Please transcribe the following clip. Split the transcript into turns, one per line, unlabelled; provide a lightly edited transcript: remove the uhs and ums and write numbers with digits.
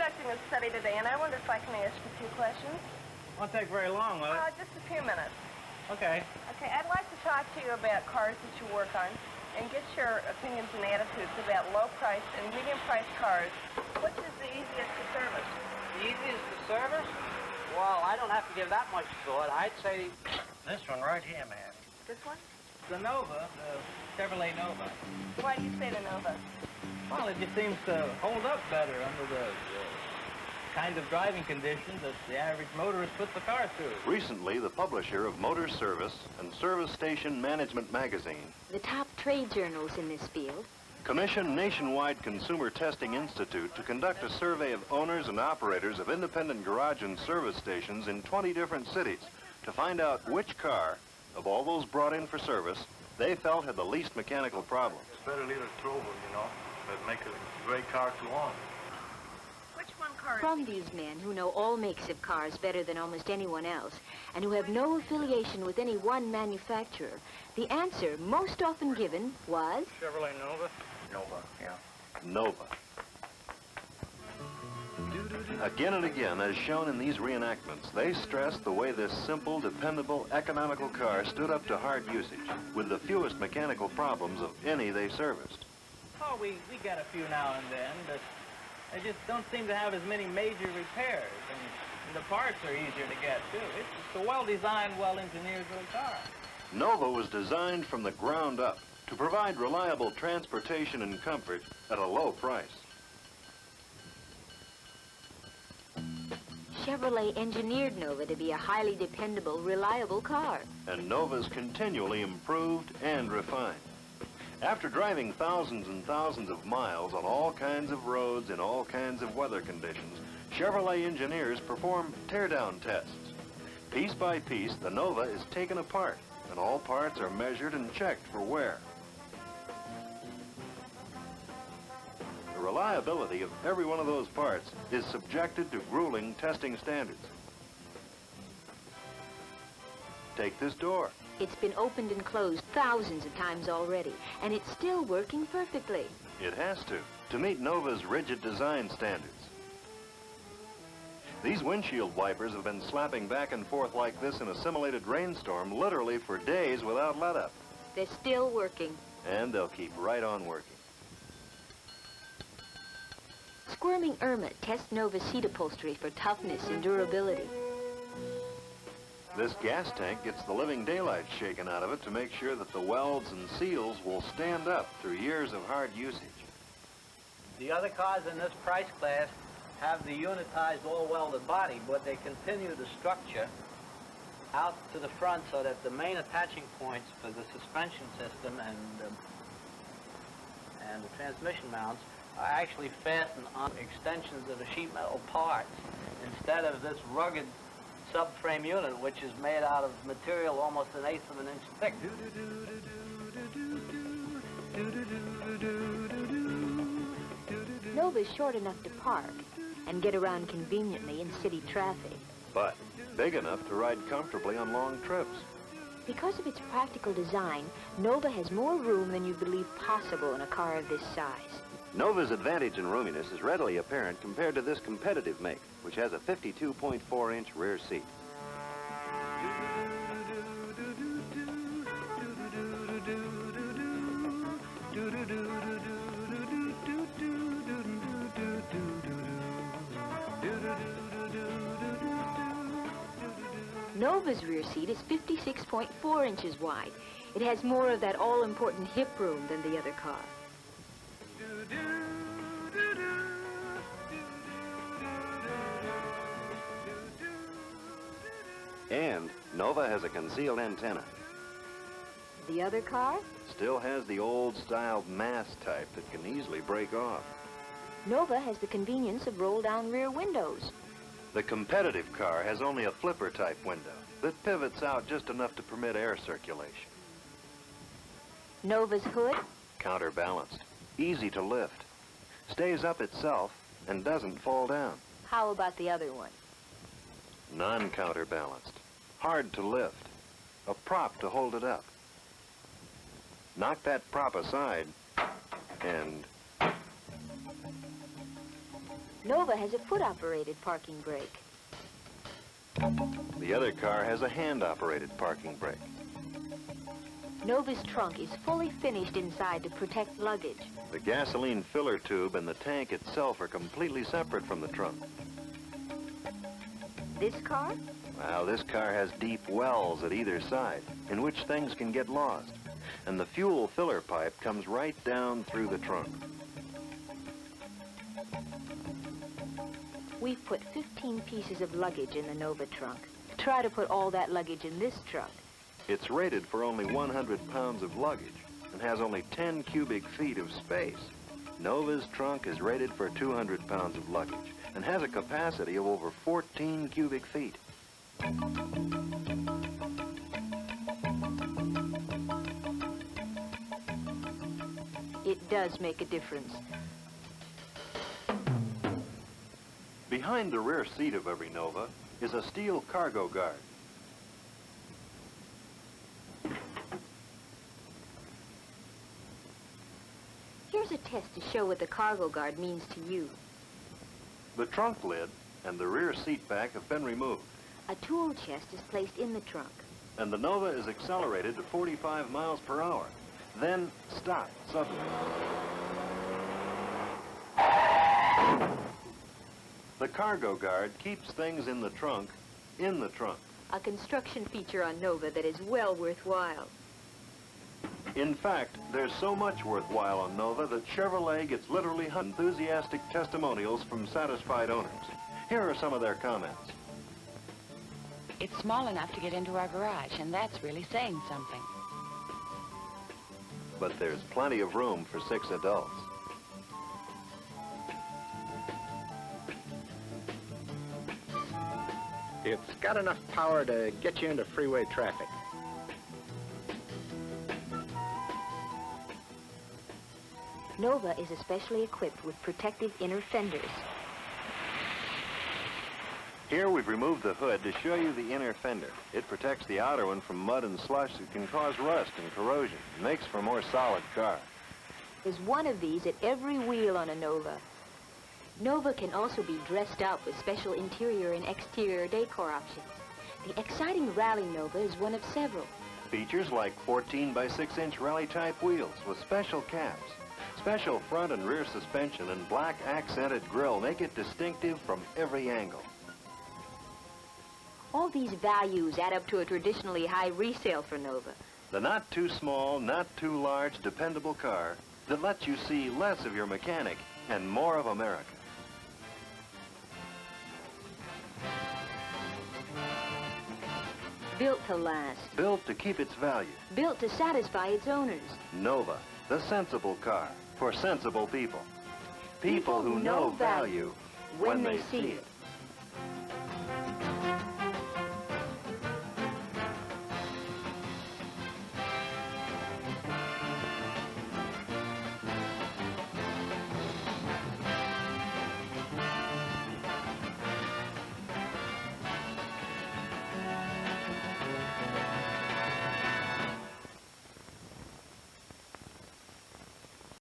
conducting a study today, and I wonder if I can ask you a few questions.
Won't take very long, will it?
Just a few minutes.
Okay.
Okay, I'd like to talk to you about cars that you work on and get your opinions and attitudes about low-priced and medium-priced cars. Which is the easiest to service?
The easiest to service? Well, I don't have to give that much thought. I'd say
This one right here, man.
This one?
The Nova, the Chevrolet Nova.
Why do you say the Nova?
Well, it just seems to hold up better under the kind of driving conditions that the average motorist puts the car through.
Recently, the publisher of Motor Service and Service Station Management magazine,
the top trade journals in this field,
commissioned Nationwide Consumer Testing Institute to conduct a survey of owners and operators of independent garage and service stations in 20 different cities to find out which car, of all those brought in for service, they felt had the least mechanical problems.
It's better leave it trouble, you know, but make a great car to own.
Which one car?
From these men who know all makes of cars better than almost anyone else and who have no affiliation with any one manufacturer, the answer most often given was
Chevrolet Nova?
Nova, yeah.
Nova. Again and again, as shown in these reenactments, they stressed the way this simple, dependable, economical car stood up to hard usage, with the fewest mechanical problems of any they serviced.
Oh, we get a few now and then, but they just don't seem to have as many major repairs, and the parts are easier to get, too. It's a well-designed, well-engineered little car.
Nova was designed from the ground up to provide reliable transportation and comfort at a low price.
Chevrolet engineered Nova to be a highly dependable, reliable car.
And Nova's continually improved and refined. After driving thousands and thousands of miles on all kinds of roads in all kinds of weather conditions, Chevrolet engineers perform teardown tests. Piece by piece, the Nova is taken apart, and all parts are measured and checked for wear. The reliability of every one of those parts is subjected to grueling testing standards. Take this door.
It's been opened and closed thousands of times already, and it's still working perfectly.
It has to meet Nova's rigid design standards. These windshield wipers have been slapping back and forth like this in a simulated rainstorm literally for days without let-up.
They're still working.
And they'll keep right on working.
Squirming Irma tests Nova seat upholstery for toughness and durability.
This gas tank gets the living daylight shaken out of it to make sure that the welds and seals will stand up through years of hard usage.
the other cars in this price class have the unitized all-welded body, but they continue the structure out to the front so that the main attaching points for the suspension system and the transmission mounts are actually fastened on extensions of the sheet metal parts instead of this rugged subframe unit, which is made out of material almost an eighth of an inch thick.
Nova's short enough to park and get around conveniently in city traffic.
But big enough to ride comfortably on long trips.
Because of its practical design, Nova has more room than you believe possible in a car of this size.
Nova's advantage in roominess is readily apparent compared to this competitive make, which has a 52.4-inch rear seat.
Nova's rear seat is 56.4 inches wide. It has more of that all-important hip room than the other car.
And Nova has a concealed antenna.
The other car?
Still has the old-style mast type that can easily break off.
Nova has the convenience of roll-down rear windows.
The competitive car has only a flipper-type window that pivots out just enough to permit air circulation.
Nova's hood?
Counterbalanced, easy to lift, stays up itself, and doesn't fall down.
How about the other one?
Non-counterbalanced, hard to lift, a prop to hold it up. Knock that prop aside, and
Nova has a foot-operated parking brake.
The other car has a hand-operated parking brake.
Nova's trunk is fully finished inside to protect luggage.
The gasoline filler tube and the tank itself are completely separate from the trunk.
This car?
Well, this car has deep wells at either side, in which things can get lost. And the fuel filler pipe comes right down through the trunk.
We've put 15 pieces of luggage in the Nova trunk. Try to put all that luggage in this trunk.
It's rated for only 100 pounds of luggage and has only 10 cubic feet of space. Nova's trunk is rated for 200 pounds of luggage and has a capacity of over 14 cubic feet.
It does make a difference.
Behind the rear seat of every Nova is a steel cargo guard.
Here's a test to show what the cargo guard means to you.
The trunk lid and the rear seat back have been removed,
A tool chest is placed in the trunk.
and the Nova is accelerated to 45 miles per hour, then stopped suddenly. The cargo guard keeps things in the trunk,
A construction feature on Nova that is well worthwhile.
In fact, there's so much worthwhile on Nova that Chevrolet gets literally enthusiastic testimonials from satisfied owners. Here are some of their comments.
It's small enough to get into our garage, and that's really saying something.
But there's plenty of room for 6 adults.
It's got enough power to get you into freeway traffic.
Nova is especially equipped with protective inner fenders.
Here we've removed the hood to show you the inner fender. It protects the outer one from mud and slush that can cause rust and corrosion. It makes for a more solid car.
There's one of these at every wheel on a Nova. Nova can also be dressed up with special interior and exterior decor options. The exciting Rally Nova is one of several.
Features like 14 by 6-inch rally-type wheels with special caps. Special front and rear suspension and black accented grille make it distinctive from every angle.
All these values add up to a traditionally high resale for Nova.
The not too small, not too large, dependable car that lets you see less of your mechanic and more of America.
Built to last.
Built to keep its value.
Built to satisfy its owners.
Nova, the sensible car for sensible people. People who know value when they see it.